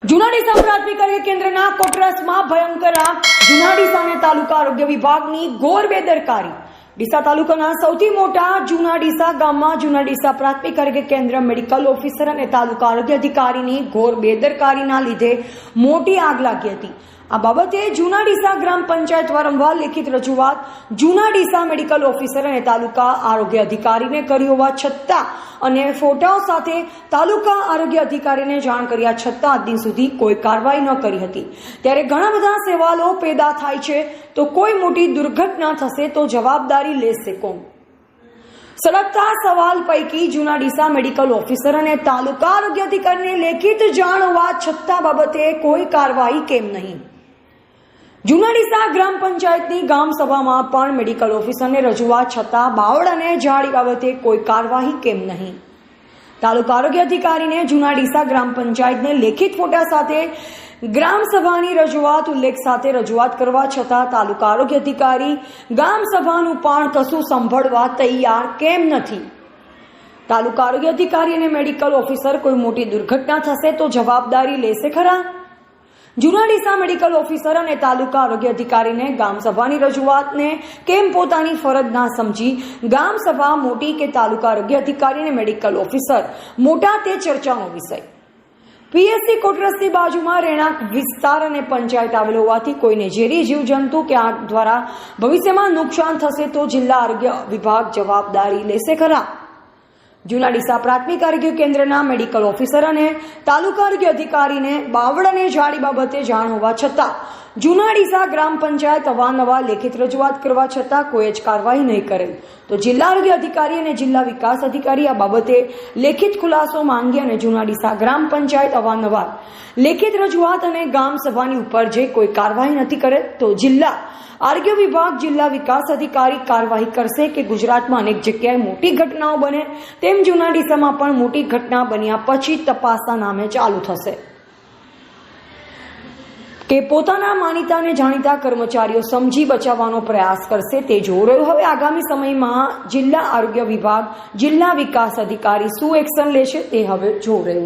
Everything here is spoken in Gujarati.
જૂના ડીસા પ્રાથમિક આરોગ્ય કેન્દ્રના કોટરસમાં ભયંકર આગ, જૂના ડીસાને તાલુકા આરોગ્ય વિભાગની ઘોર બેદરકારી। ડીસા તાલુકાના સૌથી મોટા જૂના ડીસા ગામમાં જૂના ડીસા પ્રાથમિક આરોગ્ય કેન્દ્ર મેડિકલ ઓફિસર અને તાલુકા આરોગ્ય અધિકારીની ઘોર બેદરકારીના લીધે મોટી આગ લાગી હતી। આ બાબતે જૂના ડીસા ગ્રામ પંચાયત વારંવાર લેખિત રજૂઆત જૂના ડીસા મેડિકલ ઓફિસર અને તાલુકા આરોગ્ય અધિકારીને કરી હોવા છતાં અને ફોટાઓ સાથે તાલુકા આરોગ્ય અધિકારીને જાણ કર્યા છતાં આજ દિન સુધી કોઈ કાર્યવાહી ન કરી હતી। ત્યારે ઘણા બધા સવાલો પેદા થાય છે, તો કોઈ મોટી દુર્ઘટના થશે તો જવાબદારી લેશે કોણ? સળગતા સવાલ પૈકી જૂના ડીસા મેડિકલ ઓફિસર અને તાલુકા આરોગ્ય અધિકારીને લેખિત જાણ હોવા છતાં બાબતે કોઈ કાર્યવાહી કેમ નહીં? જૂના ડીસા ગ્રામ પંચાયતની ગામ સભામાં પણ મેડિકલ ઓફિસરને રજૂઆત છતાં બાવળ અને ઝાડી બાબતે કોઈ કાર્યવાહી કેમ નહીં? તાલુકા આરોગ્ય અધિકારીને જૂના ડીસા ગ્રામ પંચાયતને લેખિત ફોટા સાથે ગ્રામ સભાની રજૂઆત ઉલ્લેખ સાથે રજૂઆત કરવા છતાં તાલુકા આરોગ્ય અધિકારી ગામ સભાનું પણ કશું સાંભળવા તૈયાર કેમ નથી? તાલુકા આરોગ્ય અધિકારી અને મેડિકલ ઓફિસર કોઈ મોટી દુર્ઘટના થશે તો જવાબદારી લેશે ખરા? જૂના ડીસા મેડિકલ ઓફિસર અને તાલુકા આરોગ્ય અધિકારીને ગામ સભાની રજૂઆતને કેમ પોતાની ફરજ ના સમજી ગામ સભા મોટી કે તાલુકા આરોગ્ય અધિકારી અને મેડિકલ ઓફિસર મોટા તે ચર્ચાનો વિષય। પીએસસી કોટરસની બાજુમાં રહેણાંક વિસ્તાર અને પંચાયત આવેલો હોવાથી કોઈને ઝેરી જીવજંતુ કે આગ દ્વારા ભવિષ્યમાં નુકસાન થશે તો જિલ્લા આરોગ્ય વિભાગ જવાબદારી લેશે ખરા? જૂના ડીસા પ્રાથમિક આરોગ્ય કેન્દ્રના મેડિકલ ઓફિસર અને તાલુકા આરોગ્ય અધિકારીને બાવળ અને ઝાડી બાબતે જાણ હોવા છતાં જૂના ડીસા ગ્રામ પંચાયત અવારનવાર લેખિત રજૂઆત કરવા છતાં કોઈ જ કાર્યવાહી નહીં કરેલ તો જિલ્લા આરોગ્ય અધિકારી અને જિલ્લા વિકાસ અધિકારી આ બાબતે લેખિત ખુલાસો માંગી અને જૂના ડીસા ગ્રામ પંચાયત અવારનવાર લેખિત રજૂઆત અને ગામ સભાની ઉપર જે કોઈ કાર્યવાહી નથી કરે તો જિલ્લા આરોગ્ય વિભાગ જિલ્લા વિકાસ અધિકારી કાર્યવાહી કરશે કે ગુજરાતમાં અનેક જગ્યાએ મોટી ઘટનાઓ બને તેમ જૂના ડીસામાં પણ મોટી ઘટના બન્યા પછી તપાસના નામે ચાલુ થશે કે પોતાના માનીતા અને જાણીતા કર્મચારીઓ સમજી બચાવવાનો પ્રયાસ કરશે તે જોઈ રહ્યું। હવે આગામી સમયમાં જિલ્લા આરોગ્ય વિભાગ જિલ્લા વિકાસ અધિકારી શું એક્શન લેશે તે હવે જોઈ રહ્યું।